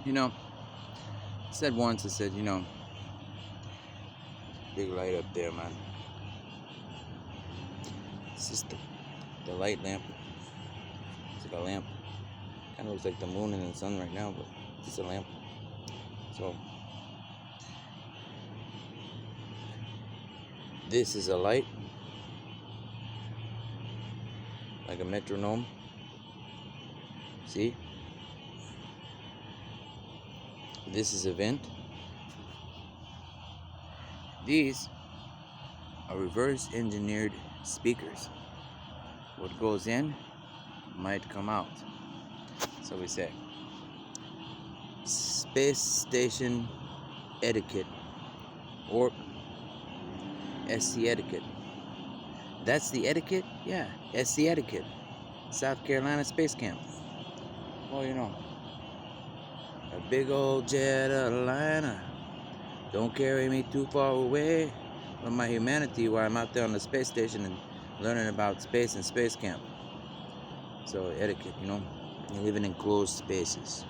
You know, I said once, I said, big light up there, man. It's just the light lamp. It's like a lamp. Kind of looks like the moon and the sun right now, but it's just a lamp. So, this is a light, like a metronome. See? This is a vent. These are reverse engineered speakers. What goes in might come out. So we say space station etiquette, or SC etiquette. That's the etiquette? Yeah, SC etiquette. South Carolina Space Camp. Well, a big old jet atlanta. Don't carry me too far away from my humanity while I'm out there on the space station and learning about space and space camp. So etiquette, you're living in closed spaces.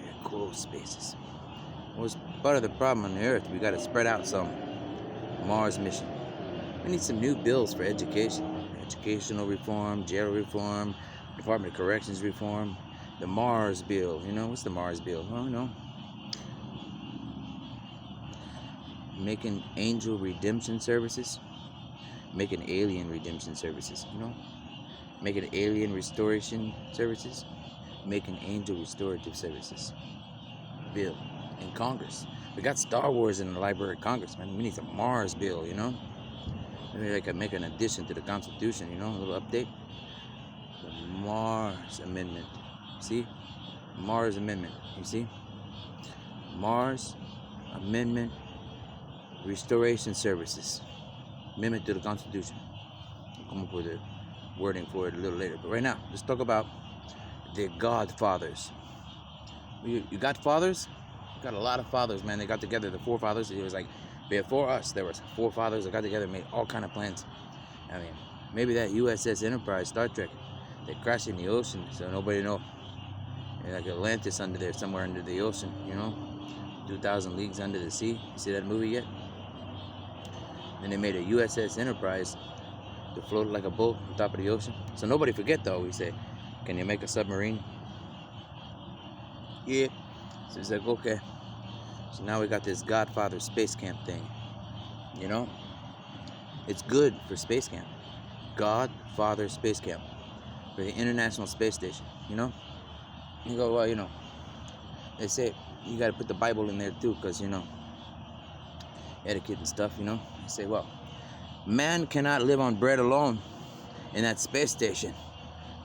Yeah, closed spaces. Well, it's part of the problem on the Earth. We got to spread out some. Mars mission. We need some new bills for education. Educational reform, jail reform, Department of Corrections reform. The Mars bill. What's the Mars bill? Well, making angel redemption services. Making alien redemption services. Making alien restoration services. Making angel restorative services. Bill in Congress. We got Star Wars in the Library of Congress, man. We need some Mars bill, Maybe I could make an addition to the Constitution, a little update. The Mars Amendment. See? Mars Amendment. You see? Mars Amendment Restoration Services. Amendment to the Constitution. I'll come up with a wording for it a little later. But right now, let's talk about the Godfathers. You got fathers? You got a lot of fathers, man. They got together, the forefathers. It was like, before us, there was forefathers that got together and made all kind of plans. I mean, maybe that U.S.A. Enterprise, Star Trek, they crashed in the ocean, so nobody know. And like Atlantis under there, somewhere under the ocean, 2,000 leagues under the sea. You see that movie yet? Then they made a U.S.A. Enterprise to float like a boat on top of the ocean. So nobody forget, though. We say, can you make a submarine? Yeah. So it's like, okay. So now we got this Godfather Space Camp thing. It's good for space camp. Godfather Space Camp. For the International Space Station. You go, well, they say you got to put the Bible in there too, because, etiquette and stuff, They say, well, man cannot live on bread alone in that space station.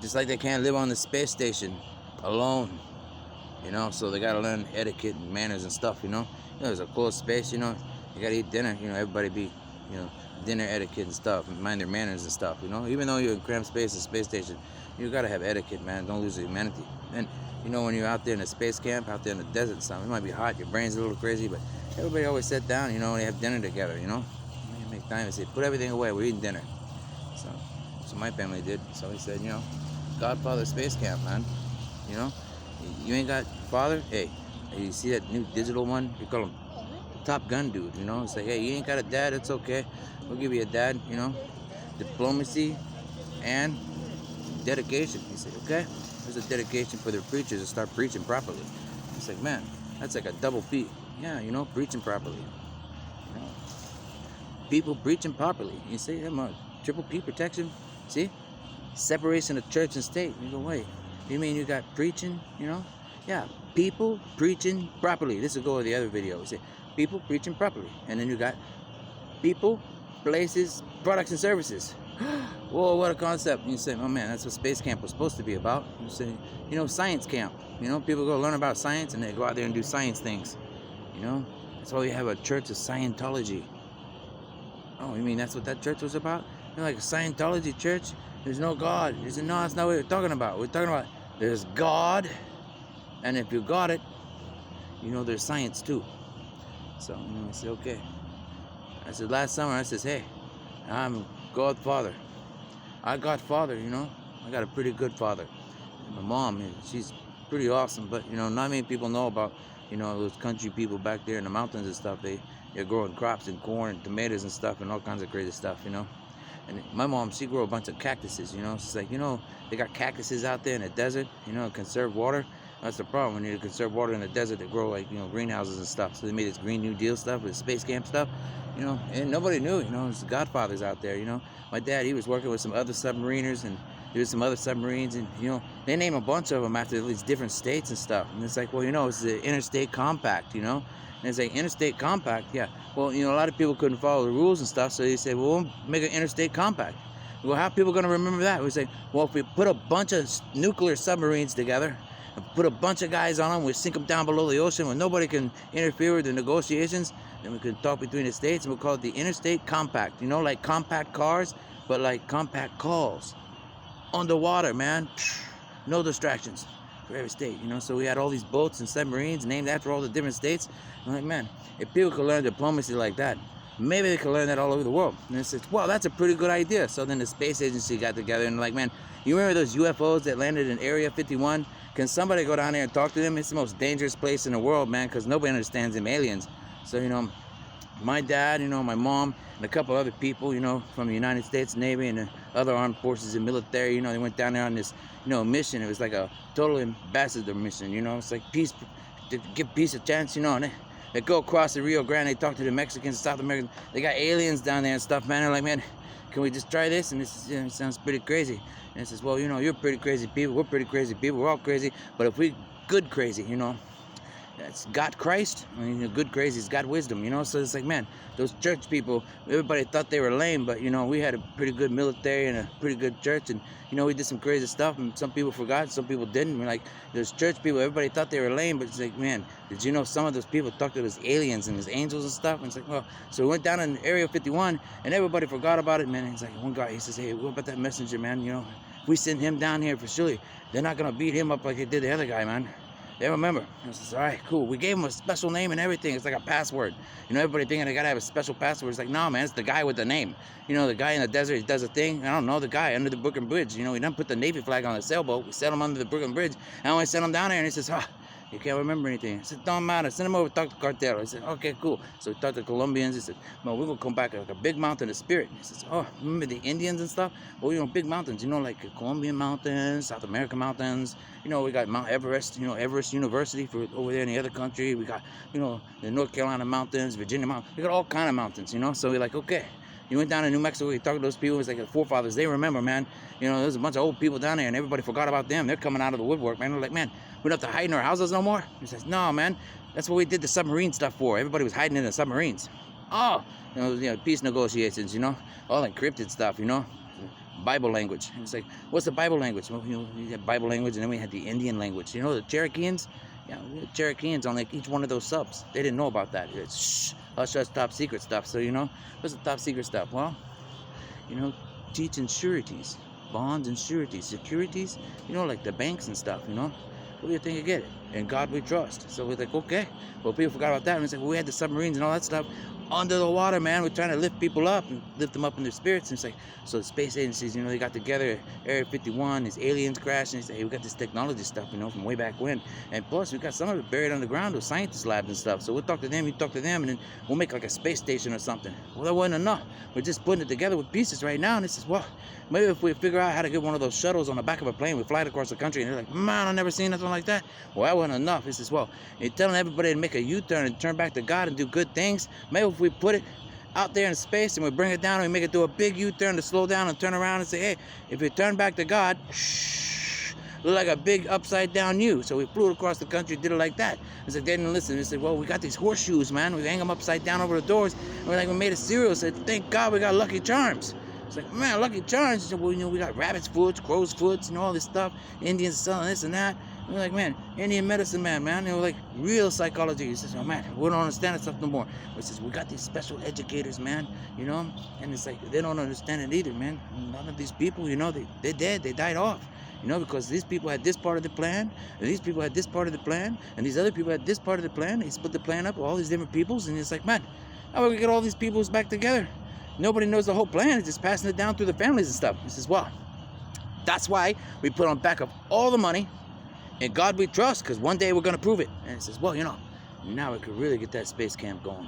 Just like they can't live on the space station alone. So they gotta learn etiquette and manners and stuff, There's a closed space, you gotta eat dinner, everybody be, dinner etiquette and stuff, and mind their manners and stuff, Even though you're in cramped space, a space station, you gotta have etiquette, man. Don't lose your humanity. And, when you're out there in a space camp, out there in the desert and stuff, it might be hot, your brain's a little crazy, but everybody always sit down, and they have dinner together, You make time and say, put everything away, we're eating dinner. So my family did. So we said, Godfather Space Camp, man. You ain't got father? Hey, you see that new digital one? You call him Top Gun dude, It's like, hey, you ain't got a dad, it's okay. We'll give you a dad, Diplomacy and dedication. He said, okay, there's a dedication for the preachers to start preaching properly. It's like, man, that's like a double P. Yeah, preaching properly. People preaching properly. You say, I'm a triple P protection. See? Separation of church and state. You go, wait. You mean you got preaching, Yeah, people preaching properly. This will go with the other video. We say people preaching properly. And then you got people, places, products, and services. Whoa, what a concept. You say, oh man, that's what space camp was supposed to be about. You say, science camp. People go learn about science and they go out there and do science things. That's why we have a church of Scientology. Oh, you mean that's what that church was about? Like a Scientology church? There's no God. He said, no, that's not what we're talking about. We're talking about there's God, and if you got it, there's science too. So, I said, okay. I said, last summer, I says, hey, I'm Godfather. I got father, I got a pretty good father. And my mom, she's pretty awesome. But not many people know about those country people back there in the mountains and stuff. They're growing crops and corn and tomatoes and stuff and all kinds of crazy stuff. And my mom, she grew a bunch of cactuses. She's like, they got cactuses out there in the desert. Conserve water. That's the problem. We need to conserve water in the desert. They grow like greenhouses and stuff. So they made this Green New Deal stuff with space camp stuff. And nobody knew. It's the Godfathers out there. My dad, he was working with some other submariners, and there's some other submarines, and they name a bunch of them after these different states and stuff. And it's like, well, it's the interstate compact. And it's like, interstate compact, yeah. Well, a lot of people couldn't follow the rules and stuff, so they said, well, we'll make an interstate compact. Well, how are people going to remember that? We say, well, if we put a bunch of nuclear submarines together, and put a bunch of guys on them, we sink them down below the ocean where nobody can interfere with the negotiations, then we can talk between the states, and we'll call it the interstate compact. Like compact cars, but like compact calls. Underwater, man. No distractions for every state, So we had all these boats and submarines named after all the different states. I'm like, man, if people could learn diplomacy like that, maybe they could learn that all over the world. And I said, well, that's a pretty good idea. So then the space agency got together and like, man, you remember those UFOs that landed in Area 51? Can somebody go down there and talk to them? It's the most dangerous place in the world, man, because nobody understands them aliens. So, my dad, my mom, and a couple other people, from the United States Navy and the other armed forces and military, they went down there on this, mission. It was like a total ambassador mission, It's like peace, to give peace a chance, and they go across the Rio Grande, they talk to the Mexicans, South Americans. They got aliens down there and stuff, man. They're like, man, can we just try this? And this it sounds pretty crazy. And it says, well, you're pretty crazy people. We're pretty crazy people. We're all crazy. But if we good crazy, that's God Christ. Good crazy is God wisdom, So it's like, man, those church people, everybody thought they were lame, but, we had a pretty good military and a pretty good church. And, we did some crazy stuff. And some people forgot, some people didn't. We're like, those church people, everybody thought they were lame. But it's like, man, did you know some of those people talked to those aliens and those angels and stuff? And it's like, well, so we went down in Area 51 and everybody forgot about it, man. And it's like, one guy, he says, hey, what about that messenger, man? If we send him down here for surely, they're not going to beat him up like they did the other guy, man. They remember. I says, all right, cool. We gave him a special name and everything. It's like a password. Everybody thinking they got to have a special password. It's like, no, man, it's the guy with the name. The guy in the desert, he does a thing. I don't know, the guy under the Brooklyn Bridge. We done put the Navy flag on the sailboat. We set him under the Brooklyn Bridge. And we sent him down there, and he says, you can't remember anything. I said, don't matter. Send him over to talk to cartel. I said, okay, cool. So we talked to the Colombians. He said, well, we're going to come back like a big mountain of spirit. He says, oh, remember the Indians and stuff? Well, big mountains, like Colombian mountains, South American mountains. We got Mount Everest, Everest University for over there in the other country. We got, the North Carolina mountains, Virginia mountains. We got all kind of mountains, So we're like, okay. You went down to New Mexico, you talked to those people, it's like the forefathers, they remember, man. There's a bunch of old people down there and everybody forgot about them. They're coming out of the woodwork, man. We're like, man, we don't have to hide in our houses no more? He says, no, man, that's what we did the submarine stuff for. Everybody was hiding in the submarines. Oh, peace negotiations, all encrypted stuff, Bible language. And it's like, what's the Bible language? Well, we had Bible language and then we had the Indian language. The Cherokeans? Yeah, we had Cherokeans on like each one of those subs. They didn't know about that. It's hush, top secret stuff. So, what's the top secret stuff? Well, teaching sureties, bonds and sureties, securities, like the banks and stuff, What do you think you get it? In God we trust. So we're like, okay. Well, people forgot about that. And it's like, well, we had the submarines and all that stuff under the water, man. We're trying to lift people up and lift them up in their spirits. And it's like, so the space agencies, they got together, Area 51, these aliens crashing. They say, hey, we got this technology stuff, from way back when. And plus, we got some of it buried underground with scientist labs and stuff. So we'll talk to them, you talk to them, and then we'll make like a space station or something. Well, that wasn't enough. We're just putting it together with pieces right now. And it says, well, maybe if we figure out how to get one of those shuttles on the back of a plane, we fly it across the country. And they're like, man, I've never seen nothing like that. Well, that wasn't enough. He says, well, you're telling everybody to make a U-turn and turn back to God and do good things. Maybe if we put it out there in space and we bring it down and we make it do a big U-turn to slow down and turn around and say, hey, if you turn back to God, look like a big upside down U. So we flew it across the country, did it like that. I said, they didn't listen. They said, well, we got these horseshoes, man. We hang them upside down over the doors. And we're like, we made a cereal. I said, thank God we got Lucky Charms. It's like, man, Lucky Charms. He said, well, we got rabbit's foots, crow's foots, and all this stuff. Indians selling this and that. And we're like, man, Indian medicine man. Like real psychology. He says, oh, man, we don't understand that stuff no more. He says, we got these special educators, man, And it's like, they don't understand it either, man. None of these people, they're dead. They died off. Because these people had this part of the plan, and these people had this part of the plan, and these other people had this part of the plan. They split the plan up with all these different peoples, and it's like, man, how do we get all these peoples back together? Nobody knows the whole plan. It's just passing it down through the families and stuff. He says, well, that's why we put on back of all the money In God we trust, because one day we're going to prove it. And he says, well, now we could really get that space camp going.